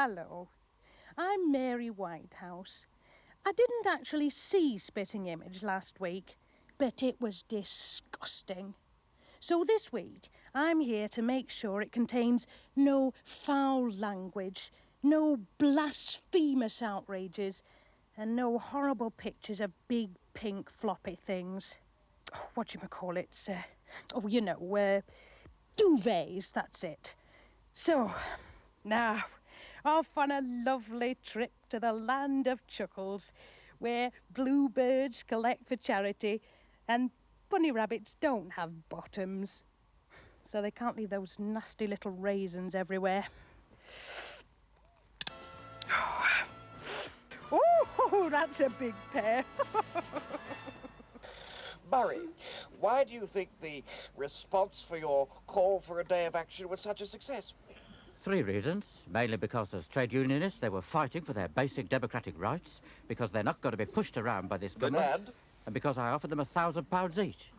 Hello. I'm Mary Whitehouse. I didn't actually see Spitting Image last week, but it was disgusting. So this week, I'm here to make sure it contains no foul language, no blasphemous outrages, and no horrible pictures of big pink floppy things. Oh, whatchamacallits? Duvets, that's it. So, now, off on a lovely trip to the land of chuckles, where bluebirds collect for charity and bunny rabbits don't have bottoms, so they can't leave those nasty little raisins everywhere. Oh, that's a big pair. Murray, why do you think the response for your call for a day of action was such a success? 3 reasons. Mainly because as trade unionists they were fighting for their basic democratic rights, because they're not going to be pushed around by this government, and because I offered them £1,000 each.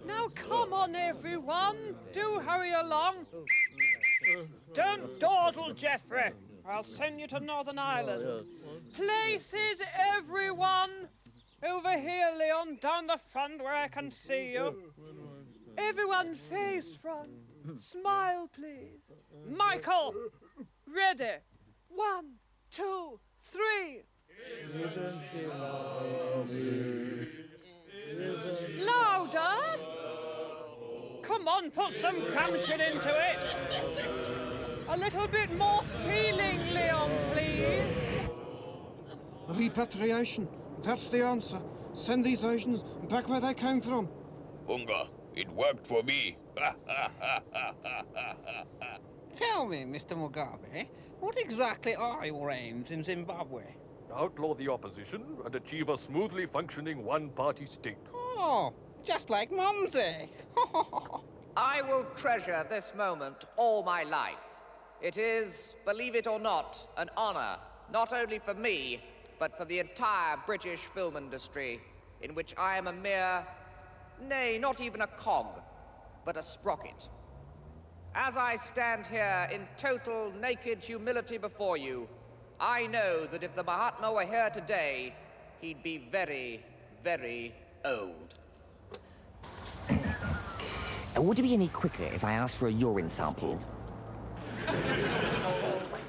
Now come on, everyone. Do hurry along. Don't dawdle, Geoffrey. I'll send you to Northern Ireland. Places, everyone. Over here, Leon, down the front where I can see you. Everyone face front. Smile, please. Michael, ready. 1, 2, 3. Isn't she lovely? Louder. Come on, put some gumption into it. A little bit more feeling, Leon, please. Repatriation. That's the answer. Send these Asians back where they came from. Unga, it worked for me. Tell me, Mr. Mugabe, what exactly are your aims in Zimbabwe? Outlaw the opposition and achieve a smoothly functioning one-party state. Oh, just like Mumsy. I will treasure this moment all my life. It is, believe it or not, an honor, not only for me, but for the entire British film industry, in which I am a mere, nay, not even a cog, but a sprocket. As I stand here in total naked humility before you, I know that if the Mahatma were here today, he'd be very, very old. Would it be any quicker if I asked for a urine sample?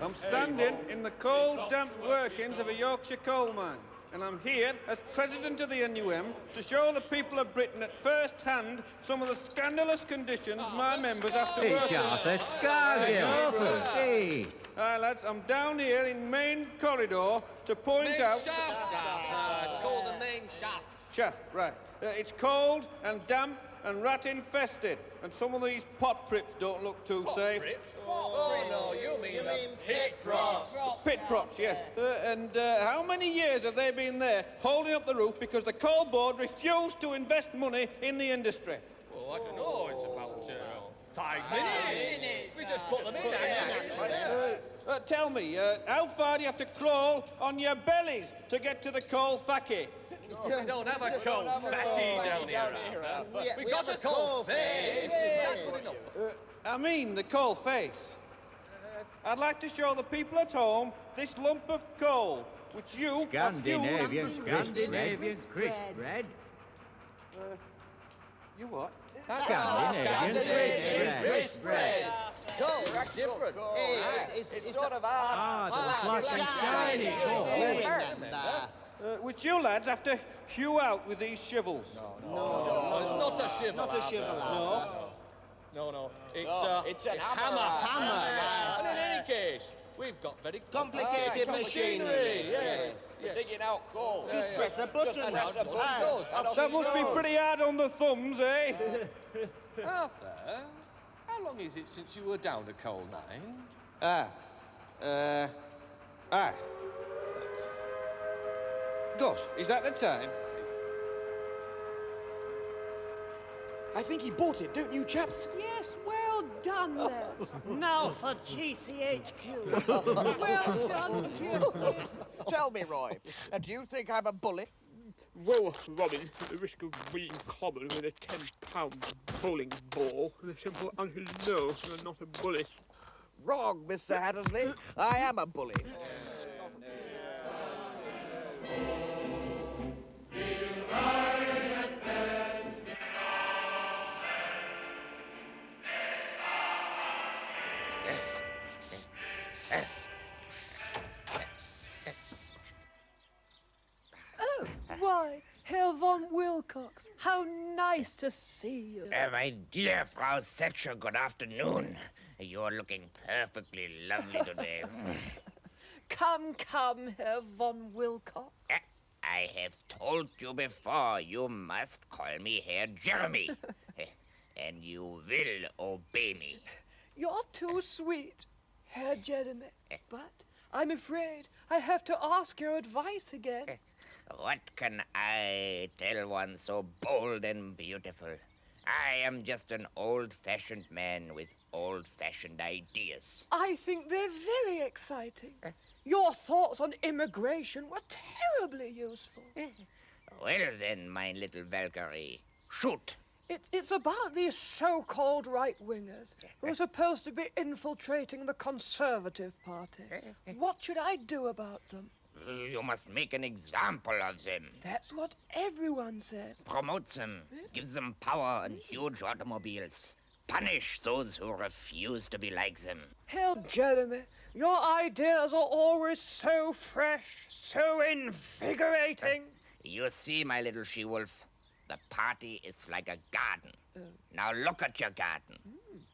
I'm standing in the cold, damp workings of a Yorkshire coal mine, and I'm here as president of the NUM to show the people of Britain at first hand some of the scandalous conditions my members have to work in. Aye, lads, I'm down here in main corridor to point out... It's called the main shaft. Shaft, right. It's cold and damp and rat-infested, and some of these pot prips don't look too safe. Oh, no, you mean pit props. Pit props, yes. And how many years have they been there, holding up the roof because the coal board refused to invest money in the industry? Well, I don't know, it's about 5 minutes. We just put them in. Tell me, how far do you have to crawl on your bellies to get to the coal factory? We don't have a coal factory down here. We got a coal face. That's good enough. I mean the coal face. I'd like to show the people at home this lump of coal, which you... Scandinavian crisp bread. You what? Scandinavian crisp bread. Coal, that's different. It's sort of the flat and shiny coal. Which you lads have to hew out with these shovels. No, it's not a shivel. Not a shivel. No. It's a hammer. And in any case, we've got very complicated machinery. Yes. Digging out coal. Just press a button. That must be pretty hard on the thumbs, eh? Arthur, how long is it since you were down a coal mine? Gosh, is that the time? I think he bought it, don't you, chaps? Yes, well done, lads. Now for GCHQ. Well done, Geoffrey. Tell me, Roy, do you think I'm a bully? Well, Robin, at the risk of being clobbered with a 10-pound bowling ball, the simple answer is no, you're not a bully. Wrong, Mr. Hattersley. I am a bully. Oh, why, Herr von Wilcox, how nice to see you. My dear Frau Thatcher, good afternoon. You're looking perfectly lovely today. Come, come, Herr von Wilcox. I have told you before, you must call me Herr Jeremy. And you will obey me. You're too sweet, Herr Jeremy. But I'm afraid I have to ask your advice again. What can I tell one so bold and beautiful? I am just an old-fashioned man with old-fashioned ideas. I think they're very exciting. Your thoughts on immigration were terribly useful. Well then, my little Valkyrie, shoot. It's about these so-called right-wingers who are supposed to be infiltrating the Conservative Party. What should I do about them? You must make an example of them. That's what everyone says. Promote them. Give them power and huge automobiles. Punish those who refuse to be like them. Herr Jeremy, your ideas are always so fresh, so invigorating. You see, my little she-wolf, the party is like a garden. Now look at your garden.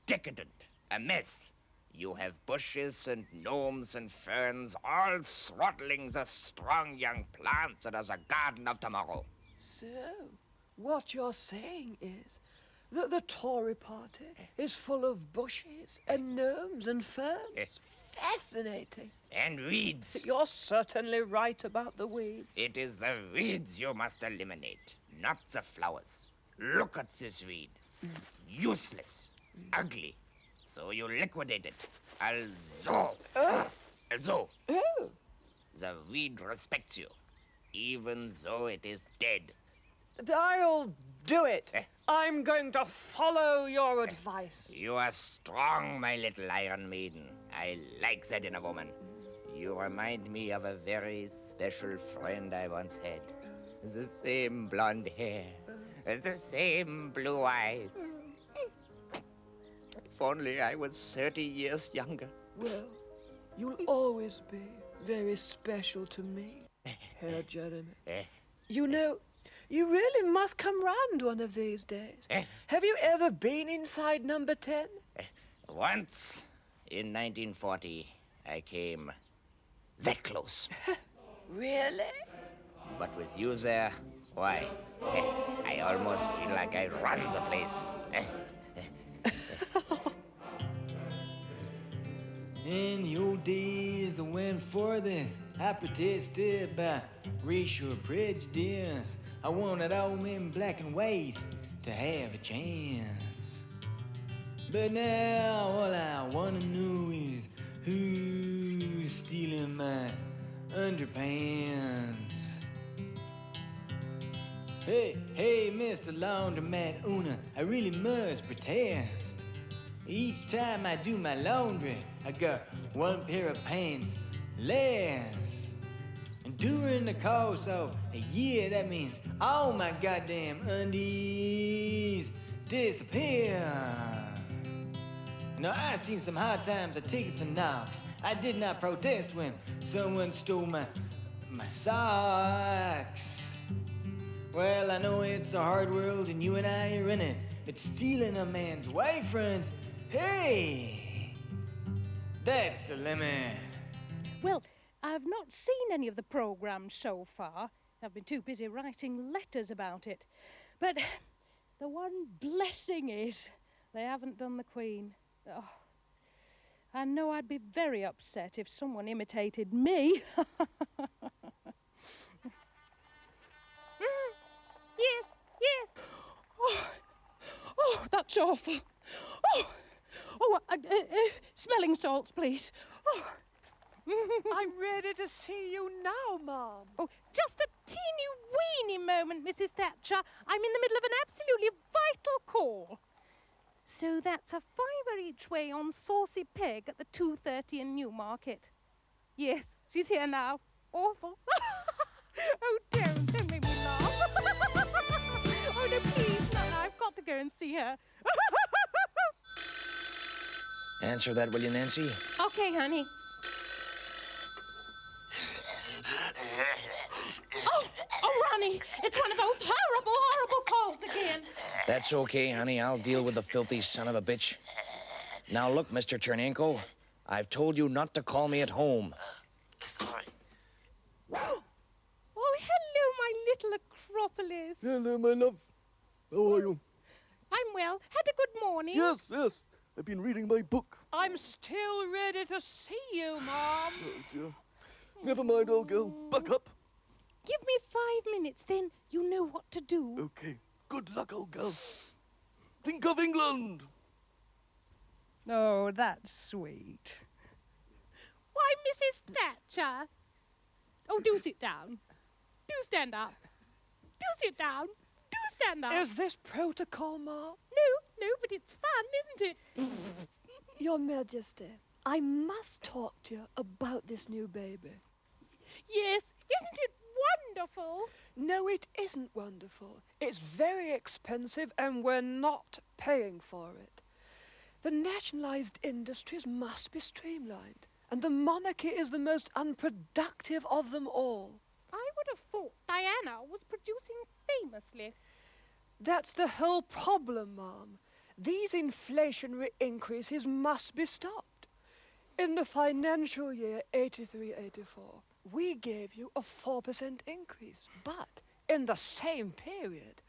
Decadent, a mess. You have bushes and gnomes and ferns, all throttling the strong young plants that are the garden of tomorrow. So, what you're saying is that the Tory party is full of bushes and gnomes and ferns? Fascinating. And weeds. You're certainly right about the weeds. It is the weeds you must eliminate, not the flowers. Look at this weed. Useless. Ugly. So you liquidate it. Also, the weed respects you, even though it is dead. I'll do it. I'm going to follow your advice. You are strong, my little Iron Maiden. I like that in a woman. You remind me of a very special friend I once had. The same blonde hair, the same blue eyes. If only I was 30 years younger. Well, you'll always be very special to me, Herr Jeremy. You know, you really must come round one of these days. Have you ever been inside number 10? Once, in 1940, I came that close. Really? But with you there, why, I almost feel like I run the place. In the old days I went for this. I protested about racial prejudice. I wanted all men black and white to have a chance. But now all I wanna know is who's stealing my underpants. Hey, Mr. Laundromat owner, I really must protest. Each time I do my laundry, I got one pair of pants less. And during the course of a year, that means all my goddamn undies disappear. Now, I seen some hard times, I taken some knocks. I did not protest when someone stole my socks. Well, I know it's a hard world and you and I are in it. But stealing a man's wife, friends, hey, that's the limit. Well, I've not seen any of the programmes so far. I've been too busy writing letters about it. But the one blessing is they haven't done the Queen. Oh, I know I'd be very upset if someone imitated me. Yes. Oh, that's awful. Oh, smelling salts, please. Oh. I'm ready to see you now, Mom. Oh, just a teeny-weeny moment, Mrs. Thatcher. I'm in the middle of an absolutely vital call. So that's a £5 each way on Saucy Peg at the 2:30 in Newmarket. Yes, she's here now. Awful. Oh, don't make me laugh. Oh, no, please, no, I've got to go and see her. Answer that, will you, Nancy? Okay, honey. Oh, Ronnie, it's one of those horrible calls again. That's okay, honey. I'll deal with the filthy son of a bitch. Now, look, Mr. Chernenko, I've told you not to call me at home. Oh, hello, my little Acropolis. Hello, my love. How are you? I'm well. Had a good morning. Yes. I've been reading my book. I'm still ready to see you, Mom. Oh, dear. Never mind, old girl. Buck up. Give me 5 minutes, then you know what to do. Okay. Good luck, old girl. Think of England. Oh, that's sweet. Why, Mrs. Thatcher? Oh, do sit down. Do stand up. Do sit down. Do stand up. Is this protocol, Mom? No, but it's fun, isn't it? Your Majesty, I must talk to you about this new baby. Yes, isn't it wonderful? No, it isn't wonderful. It's very expensive and we're not paying for it. The nationalized industries must be streamlined, and the monarchy is the most unproductive of them all. I would have thought Diana was producing famously. That's the whole problem, Ma'am. These inflationary increases must be stopped. In the financial year 83-84, we gave you a 4% increase, but in the same period,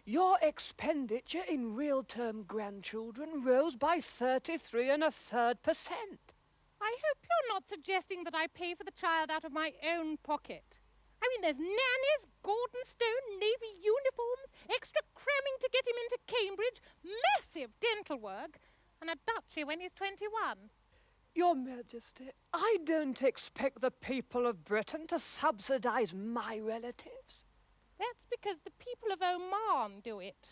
your expenditure in real-term grandchildren rose by 33 1/3%. I hope you're not suggesting that I pay for the child out of my own pocket. I mean, there's nannies, Gordonstone, Navy uniforms, extra cramming to get him into Cambridge, massive dental work, and a duchy when he's 21. Your Majesty, I don't expect the people of Britain to subsidize my relatives. That's because the people of Oman do it.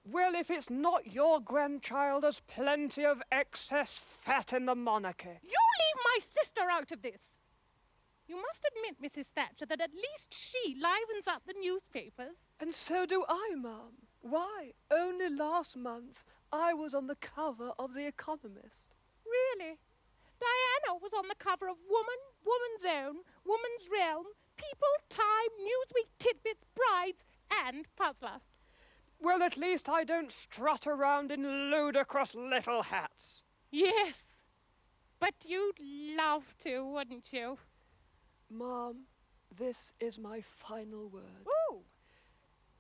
Well, if it's not your grandchild, there's plenty of excess fat in the monarchy. You leave my sister out of this. You must admit, Mrs. Thatcher, that at least she livens up the newspapers. And so do I, Ma'am. Why, only last month I was on the cover of The Economist. Really? Diana was on the cover of Woman, Woman's Own, Woman's Realm, People, Time, Newsweek, Tidbits, Brides, and Puzzler. Well, at least I don't strut around in ludicrous little hats. Yes, but you'd love to, wouldn't you? Ma'am, this is my final word. Ooh.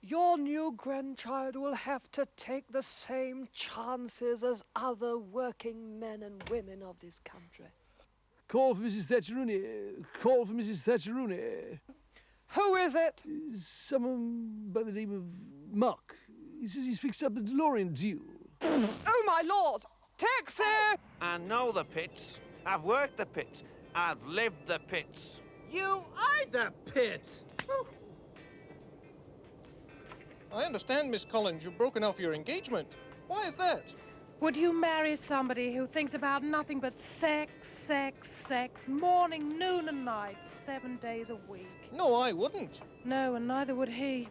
Your new grandchild will have to take the same chances as other working men and women of this country. Call for Mrs. Thatcheruni. Call for Mrs. Thatcheruni. Who is it? Someone by the name of Mark. He says he's fixed up the DeLorean deal. Oh, my Lord! Taxi! I know the pits. I've worked the pits. I've lived the pits. You are the pits! I understand, Miss Collins, you've broken off your engagement. Why is that? Would you marry somebody who thinks about nothing but sex, sex, sex, morning, noon and night, 7 days a week? No, I wouldn't. No, and neither would he.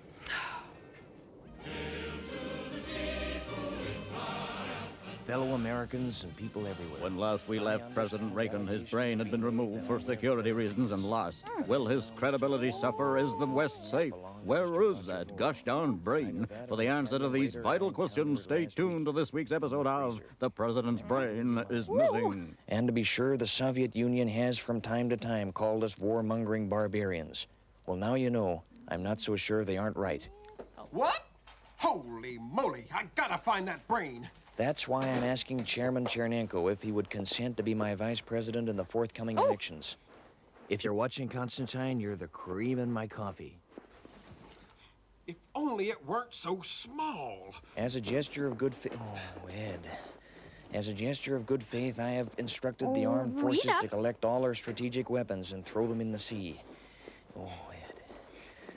Fellow Americans and people everywhere. When last we left President Reagan, his brain had been removed for security reasons and lost. Will his credibility suffer? Is the West safe? Where is that gosh darn brain? For the answer to these vital questions, stay tuned to this week's episode of The President's Brain is Missing. And to be sure, the Soviet Union has from time to time called us warmongering barbarians. Well, now you know. I'm not so sure they aren't right. What? Holy moly, I gotta find that brain. That's why I'm asking Chairman Chernenko if he would consent to be my vice president in the forthcoming elections. If you're watching, Constantine, you're the cream in my coffee. If only it weren't so small. As a gesture of good faith... Oh, Ed. As a gesture of good faith, I have instructed the armed forces to collect all our strategic weapons and throw them in the sea. Oh, Ed.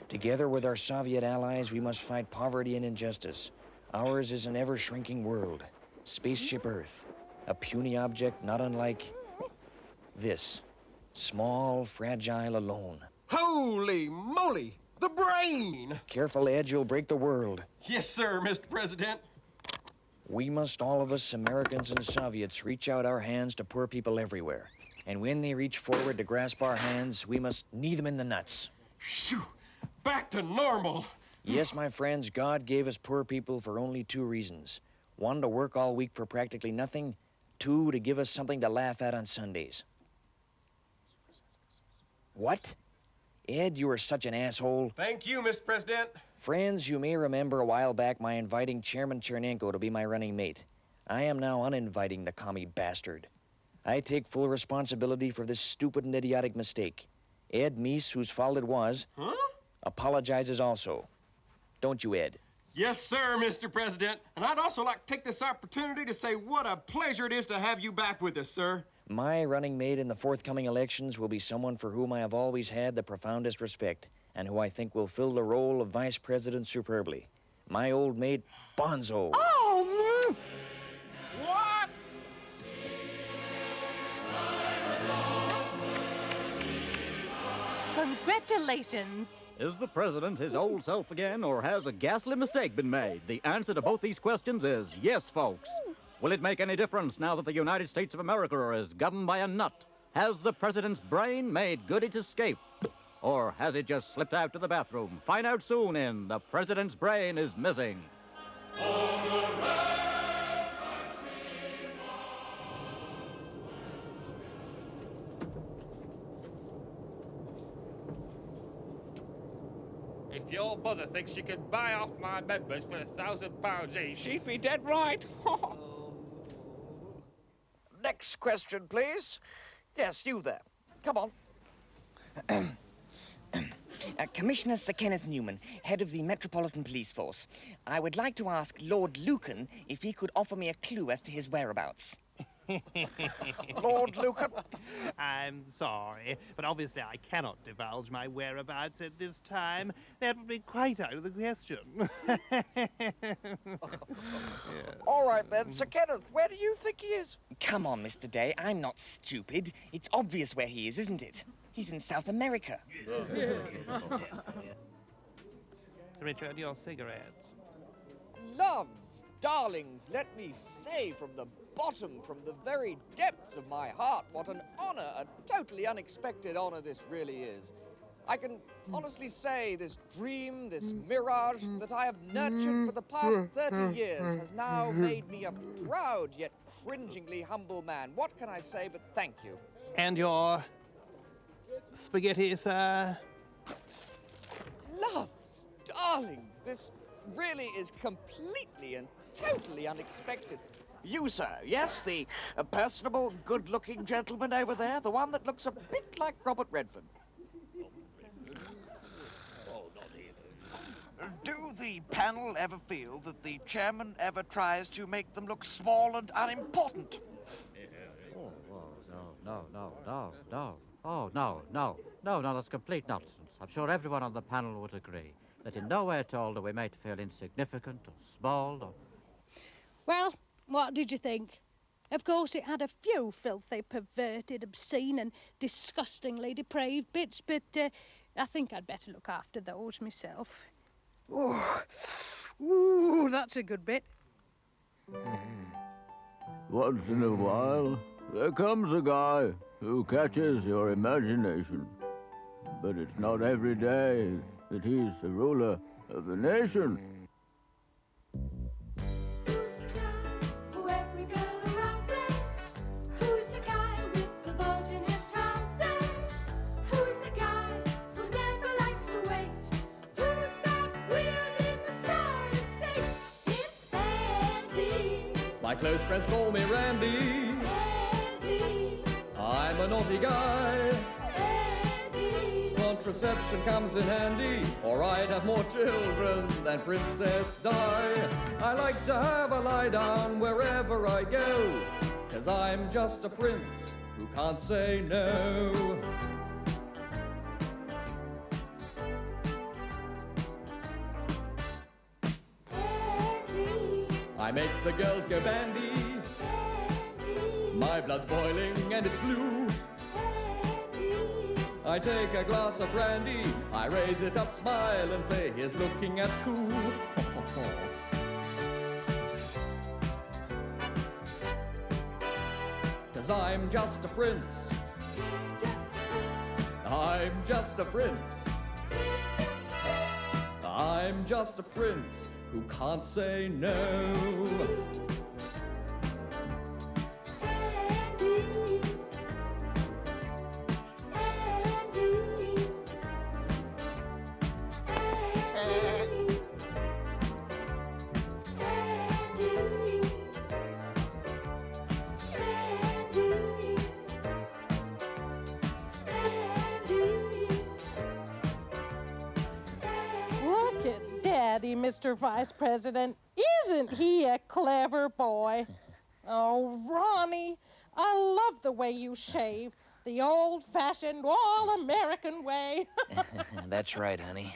Together with our Soviet allies, we must fight poverty and injustice. Ours is an ever-shrinking world. Spaceship Earth. A puny object not unlike this. Small, fragile, alone. Holy moly! The brain! Careful, Ed, you'll break the world. Yes, sir, Mr. President. We must, all of us, Americans and Soviets, reach out our hands to poor people everywhere. And when they reach forward to grasp our hands, we must knee them in the nuts. Phew! Back to normal. Yes, my friends, God gave us poor people for only 2 reasons. 1, to work all week for practically nothing. 2, to give us something to laugh at on Sundays. What? Ed, you are such an asshole. Thank you, Mr. President. Friends, you may remember a while back my inviting Chairman Chernenko to be my running mate. I am now uninviting the commie bastard. I take full responsibility for this stupid and idiotic mistake. Ed Meese, whose fault it was, apologizes also. Don't you, Ed? Yes, sir, Mr. President. And I'd also like to take this opportunity to say what a pleasure it is to have you back with us, sir. My running mate in the forthcoming elections will be someone for whom I have always had the profoundest respect, and who I think will fill the role of vice president superbly. My old mate, Bonzo. Oh! What? Congratulations. Is the president his old self again, or has a ghastly mistake been made? The answer to both these questions is yes, folks. Will it make any difference now that the United States of America is governed by a nut? Has the president's brain made good its escape? Or has it just slipped out to the bathroom? Find out soon in The President's Brain is Missing. If your mother thinks she can buy off my members for £1,000 each, She'd be dead right. Next question, please. Yes, you there. Come on. Commissioner Sir Kenneth Newman, head of the Metropolitan Police Force. I would like to ask Lord Lucan if he could offer me a clue as to his whereabouts. Lord Lucan? I'm sorry, but obviously I cannot divulge my whereabouts at this time. That would be quite out of the question. All right, then, Sir Kenneth, where do you think he is? Come on, Mr. Day, I'm not stupid. It's obvious where he is, isn't it? He's in South America. Sir Richard, your cigarettes. Loves, darlings, let me say from the bottom, from the very depths of my heart, what an honor, a totally unexpected honor this really is. I can honestly say this dream, this mirage that I have nurtured for the past 30 years has now made me a proud yet cringingly humble man. What can I say but thank you? And your spaghetti, sir? Loves, darlings, this really is completely and totally unexpected. You, sir, yes, the personable, good-looking gentleman over there, the one that looks a bit like Robert Redford. Do the panel ever feel that the chairman ever tries to make them look small and unimportant? No, that's complete nonsense. I'm sure everyone on the panel would agree that in no way at all are we made to feel insignificant or small or... Well, what did you think? Of course, it had a few filthy, perverted, obscene and disgustingly depraved bits, but I think I'd better look after those myself. Ooh, that's a good bit. Once in a while, there comes a guy who catches your imagination. But it's not every day that he's the ruler of the nation. My close friends call me Randy. I'm a naughty guy. contraception comes in handy, or I'd have more children than Princess Di. I like to have a lie down wherever I go, 'cause I'm just a prince who can't say no. I make the girls go bandy. My blood's boiling and it's blue. I take a glass of brandy, I raise it up, smile, and say, here's looking at cool. 'Cause I'm just a prince. I'm just a prince. I'm just a prince who can't say no. Look at Daddy, Mr. Vice President. Isn't he a clever boy? Oh, Ronnie, I love the way you shave. The old-fashioned, all-American way. That's right, honey.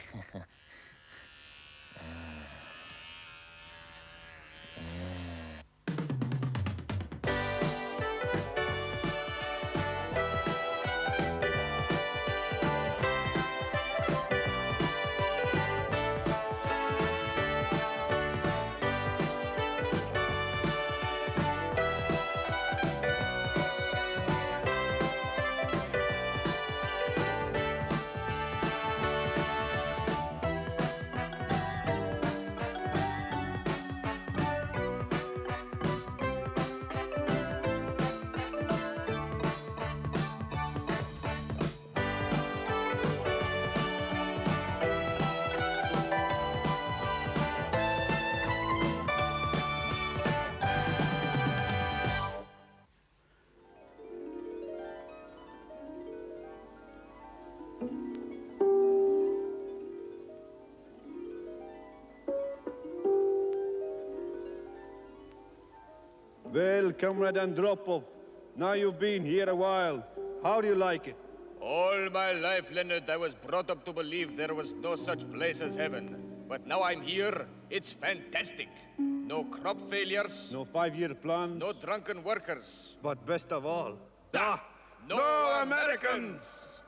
Well, Comrade Andropov, now you've been here a while. How do you like it? All my life, Leonard, I was brought up to believe there was no such place as heaven. But now I'm here, it's fantastic. No crop failures. No 5-year plans. No drunken workers. But best of all, no Americans!